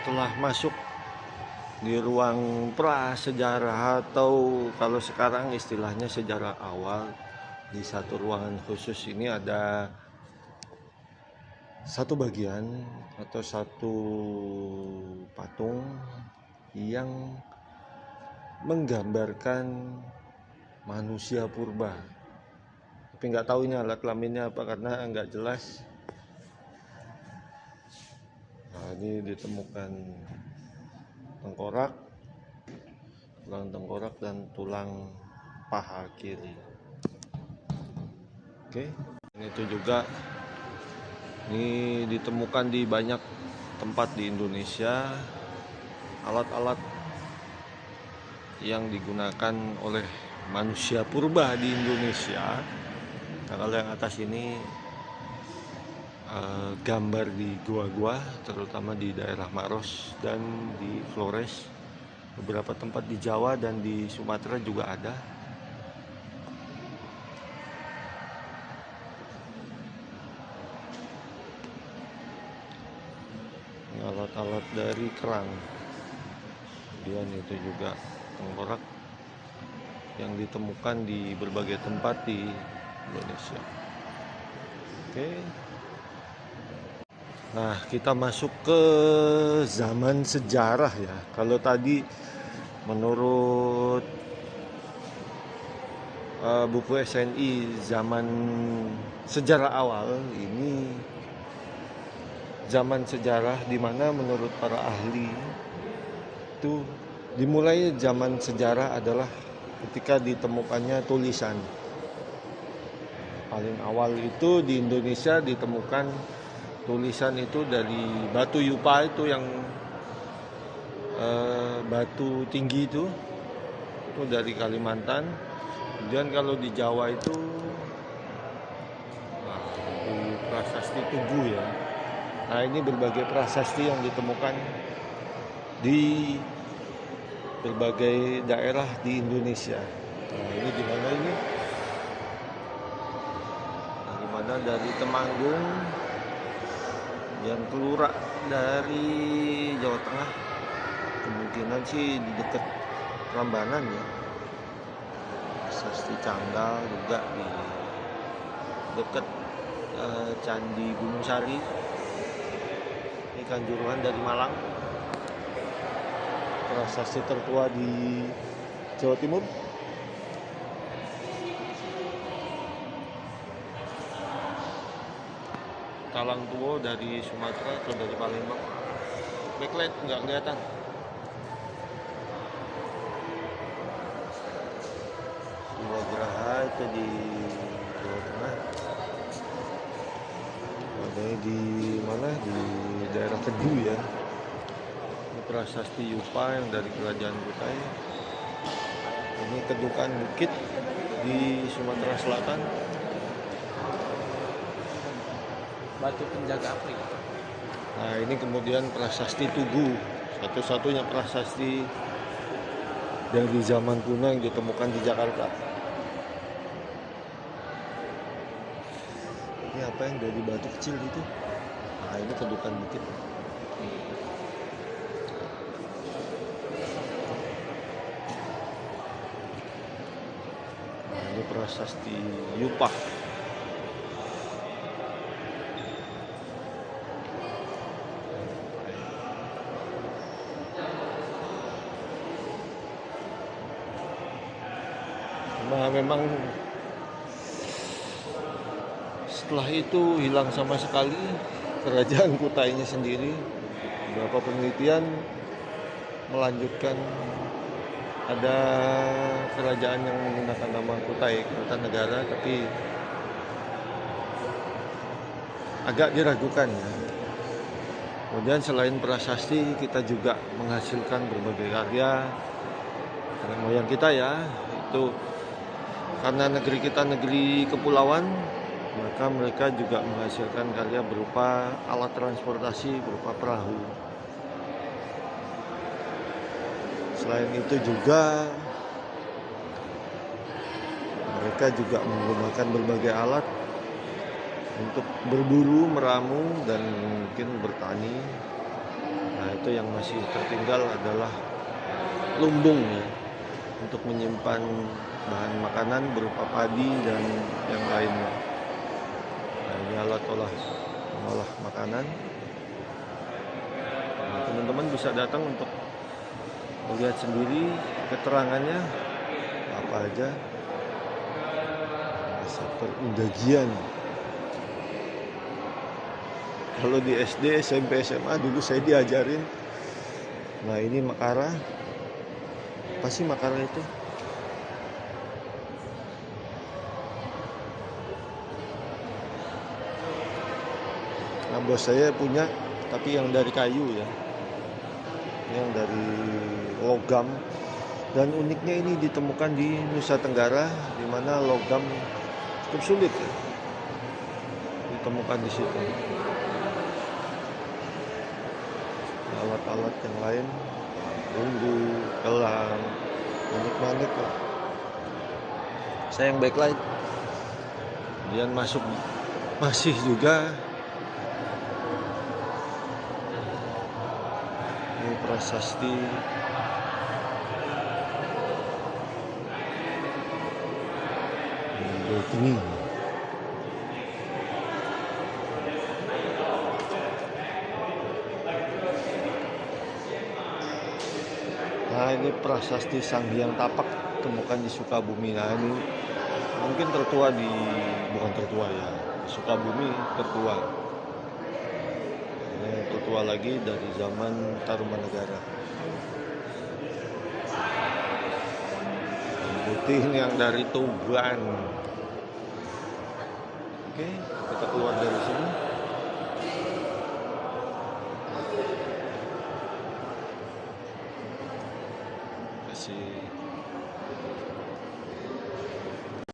setelah masuk di ruang prasejarah, atau kalau sekarang istilahnya sejarah awal, di satu ruangan khusus ini ada satu bagian atau satu patung yang menggambarkan manusia purba. Tapi nggak tahu ini alat kelaminnya apa karena nggak jelas. Nah, ini ditemukan tengkorak, tulang tengkorak dan tulang paha kiri. Oke, itu juga ini ditemukan di banyak tempat di Indonesia, alat-alat yang digunakan oleh manusia purba di Indonesia. Nah, kalau yang atas ini gambar di gua-gua, terutama di daerah Maros dan di Flores. Beberapa tempat di Jawa dan di Sumatera juga ada. Alat-alat dari kerang. Kemudian itu juga tengkorak yang ditemukan di berbagai tempat di Indonesia. Oke. Nah, kita masuk ke zaman sejarah ya. Kalau tadi menurut buku SNI zaman sejarah awal, ini zaman sejarah di mana menurut para ahli itu dimulai zaman sejarah adalah ketika ditemukannya tulisan. Paling awal itu di Indonesia ditemukan tulisan itu dari batu yupa, itu yang batu tinggi itu dari Kalimantan. Kemudian kalau di Jawa itu di prasasti Tugu ya. Nah, ini berbagai prasasti yang ditemukan di berbagai daerah di Indonesia. Nah, ini di mana ini? Dari mana? Dari Temanggung, dan Kelura dari Jawa Tengah. Kemungkinan sih di dekat Prambanan ya. Prasasti Canggal juga di dekat Candi Gunung Sari. Ini Kanjuruhan dari Malang. Prasasti tertua di Jawa Timur. Talang Tuo dari Sumatera atau dari Palembang. Backlight nggak kelihatan. Dua Geraha itu di Jawa Tengah. Ada di mana? Di daerah Kedu ya. Ini prasasti Yupa yang dari Kerajaan Kutai. Ini Kedukan Bukit di Sumatera Selatan. Batu penjaga api. Nah, ini kemudian prasasti Tugu, satu-satunya prasasti dari zaman kuno yang ditemukan di Jakarta. Ini apa yang dari batu kecil itu? Nah, ini Kedukan Bukit. Nah, ini prasasti Yupa. Nah, memang setelah itu hilang sama sekali Kerajaan Kutainya sendiri. Beberapa penelitian melanjutkan ada kerajaan yang menggunakan nama Kutai Kartanegara, tapi agak diragukan ya. Kemudian selain prasasti, kita juga menghasilkan berbagai karya nenek moyang kita ya. Itu karena negeri kita negeri kepulauan, maka mereka juga menghasilkan karya berupa alat transportasi, berupa perahu. Selain itu juga mereka juga menggunakan berbagai alat untuk berburu, meramu, dan mungkin bertani. Nah, Itu yang masih tertinggal adalah lumbung ya, untuk menyimpan bahan makanan berupa padi dan yang lainnya. Nah, ini alat mengolah makanan. Nah, teman-teman bisa datang untuk melihat sendiri keterangannya apa aja. Masa perindagian. Kalau di SD, SMP, SMA dulu saya diajarin. Nah, ini Makara. Apa sih Makara itu? Nah, bos saya punya, tapi yang dari kayu ya, yang dari logam. Dan uniknya ini ditemukan di Nusa Tenggara, di mana logam cukup sulit ya, ditemukan di situ. Alat-alat yang lain, bumbu, gelang, manik-manik lah. Saya yang backlight. Kemudian masih juga ini prasasti ini. Nah, ini prasasti Sang Hyang Tapak, temukan di Sukabumi. Nah, ini mungkin bukan tertua ya, Sukabumi tertua. Ini tertua lagi dari zaman Tarumanegara. Putih yang dari Tuban. Oke, kita keluar dari sini. Kasih